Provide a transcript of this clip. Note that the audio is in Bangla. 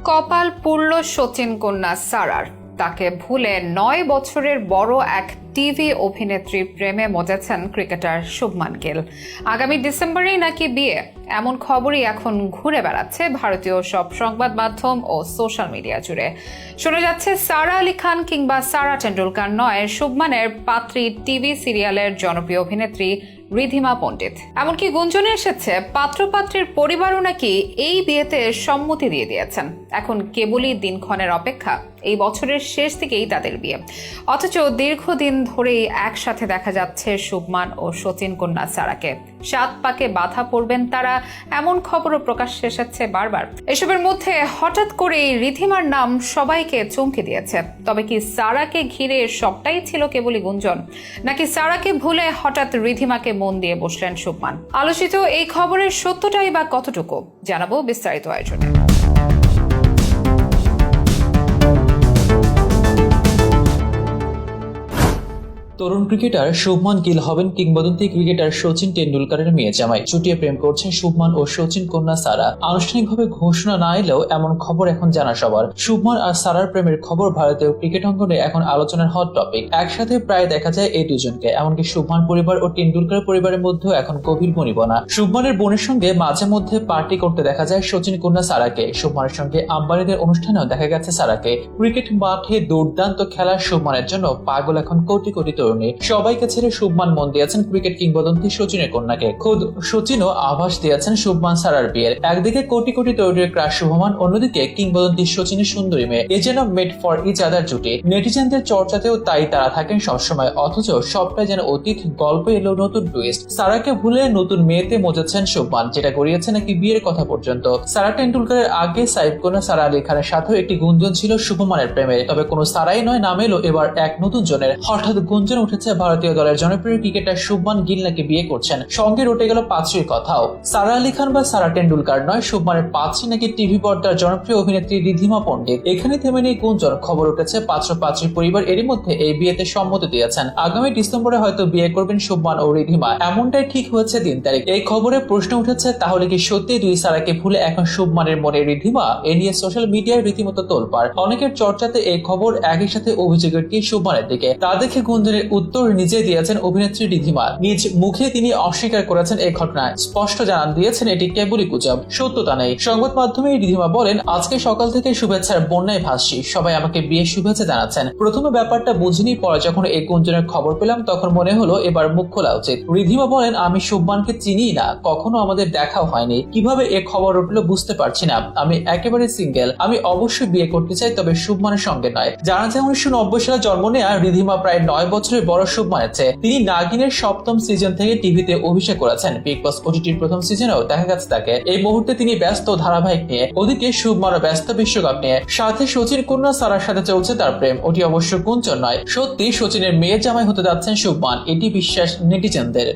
কপাল পুড়ল সচিন কন্যা সারার। তাকে ভুলে ৯ বছরের বড় এক টিভি অভিনেত্রীর প্রেমে মজেছেন ক্রিকেটার শুভমান গিল। আগামী ডিসেম্বরেই নাকি বিয়ে, এমন খবরই এখন ঘুরে বেড়াচ্ছে ভারতীয় সব সংবাদ মাধ্যম ও সোশ্যাল মিডিয়া জুড়ে। শোনা যাচ্ছে সারা আলি খান কিংবা সারা টেন্ডুলকার নয়, শুভমানের পাত্রী টিভি সিরিয়ালের জনপ্রিয় অভিনেত্রী রিধিমা পণ্ডিত। এমনকি গুঞ্জনে এসেছে পাত্রপাত্রীর পরিবারও নাকি এই বিয়েতে সম্মতি দিয়ে দিয়েছেন। এখন কেবলই দিনক্ষণের অপেক্ষা, এই বছরের শেষ দিকেই তাদের বিয়ে। অথচ দীর্ঘদিন ধরেই একসাথে দেখা যাচ্ছে শুভমান ও সচিন কন্যা সারাকে। ৭ পাকে বাধা পড়বেন তারা, এমন খবরও প্রকাশ্যে এসেছে বারবার। এসবের মধ্যে হঠাৎ করেই রিধিমার নাম সবাইকে চমকে দিয়েছে। তবে কি সারাকে ঘিরে সবটাই ছিল কেবলই গুঞ্জন, নাকি সারাকে ভুলে হঠাৎ রিধিমাকে মন দিয়ে বসলেন শুভমান? আলোচিত এই খবরের সত্যটাই বা কতটুকু, জানাবো বিস্তারিত আয়োজনে। তরুণ ক্রিকেটার শুভমান গিল হবেন কিংবদন্তি ক্রিকেটার সচিন টেন্ডুলকারের মেয়ে জামাই। চুটিয়ে প্রেম করছেন শুভমান ও সচিন কন্যা সারা। আনুষ্ঠানিকভাবে ঘোষণা না এলেও এমন খবর এখন জানা সবার। শুভমান আর সারার প্রেমের খবর ভারতীয় ক্রিকেট অঙ্গনে এখন আলোচনার হট টপিক। একসাথে প্রায় দেখা যায় এই দুজনকে, এমনকি শুভমান পরিবার ও টেন্ডুলকার পরিবারের মধ্যেও এখন গভীর বনিবনা। শুভমানের বোনের সঙ্গে মাঝে মধ্যে পার্টি করতে দেখা যায় সচিন কন্যা সারাকে। শুভমানের সঙ্গে আম্বানিদের অনুষ্ঠানেও দেখা গেছে সারাকে। ক্রিকেট মাঠে দুর্দান্ত খেলার শুভমানের জন্য পাগল এখন কোটি কোটি তরুণী। সবাইকে ছেড়ে শুভমান মন দিয়েছেন ক্রিকেট কিংবদন্তি সচিনের কন্যাকে। খোদ সচিনও আভাস দিয়েছেন শুভমান সারার বিয়ের। একদিকে কোটি কোটি তরুণীর ক্রাশ শুভমান, অন্যদিকে কিংবদন্তি সচিনের সুন্দরী মেয়ে। এ যেন মেড ফর ইচ আদার জুটি। নেটিজেনদের চর্চাতেও তাই তারা থাকেন সবসময়। অথচ সবটা যেন অতীত, গল্পে এলো নতুন টুইস্ট। সারাকে ভুলে নতুন মেয়েতে মজেছেন শুভমান, যেটা গড়িয়েছে নাকি বিয়ের কথা পর্যন্ত। সারা টেন্ডুলকারের আগে সাইফ কন্যা সারা আলি খানের সাথেও একটি গুঞ্জন ছিল শুভমানের প্রেমে। তবে কোনো সারাই নয়, নাম এলো এবার এক নতুন জনের। হঠাৎ গুঞ্জন উঠেছে ভারতীয় দলের জনপ্রিয় ক্রিকেটার শুভমান গিল নাকি বিয়ে করছেন। সঙ্গে রটে গেল পাত্রীর কথাও। সারা আলি খান বা সারা টেন্ডুলকার নয়, শুভমানের পাত্রী নাকি টিভি পর্দার জনপ্রিয় অভিনেত্রী রিধিমা পণ্ডিত। এখানে থেমে নেই গুঞ্জন, খবর উঠেছে পাত্র পাত্রীর পরিবার এরই মধ্যে এই বিয়েতে সম্মতি দিয়েছেন। আগামী ডিসেম্বরে হয়তো বিয়ে করবেন শুভমান ও রিধিমা, এমনটাই ঠিক হয়েছে দিন তারিখ। এই খবরে প্রশ্ন উঠেছে, তাহলে কি সত্যি দুই সারাকে ভুলে এখন শুভমানের মনে রিধিমা? এ নিয়ে সোশ্যাল মিডিয়ায় রীতিমতো তোলপাড়। অনেকের চর্চাতে এই খবর, একই সাথে অভিযোগের কি শুভমানের দিকে। তা দেখে গুঞ্জনের উত্তর নিজে দিয়েছেন অভিনেত্রী রিধিমা। নিজ মুখে তিনি অস্বীকার করেছেন এই ঘটনায়, স্পষ্ট জানান দিয়েছেন এটি কেবলই গুজব, সত্যতা নেই। সংবাদ মাধ্যমে রিধিমা বলেন, আজকে সকাল থেকে শুভেচ্ছার বন্যায় ভাসছি, সবাই আমাকে বিয়ের শুভেচ্ছা জানাচ্ছেন। প্রথমে ব্যাপারটা বুঝিনি, পরে যখন এই গুঞ্জনের খবর পেলাম তখন মনে হলো এবার মুখ খোলা উচিত। রিধিমা বলেন, আমি শুভমানকে চিনি না, কখনো আমাদের দেখাও হয়নি, কিভাবে এ খবর উঠলো বুঝতে পারছি না। আমি একেবারে সিঙ্গেল, আমি অবশ্যই বিয়ে করতে চাই, তবে শুভমানের সঙ্গে নয়। জানা যায় 1990 সালে জন্ম নেয়া রিধিমা প্রায় 9 বছরের বড় শুভমানের চেয়ে। তিনি নাগিনের 7ম সিজন থেকে টিভিতে অভিষেক করেছেন। বিগ বস ওটিটির প্রথম সিজনেও দেখা গেছে তাকে। এই মুহূর্তে তিনি ব্যস্ত ধারাবাহিক নিয়ে, ওদিকে শুভমানও ব্যস্ত বিশ্বকাপ নিয়ে। সাথে সচিন কন্যা সারার সাথে চলছে তার প্রেম। ওটি অবশ্য গুঞ্জন নয়, সত্যি সচিনের মেয়ের জামাই হতে যাচ্ছেন শুভমান, এটি বিশ্বাস নেটিজেনদের।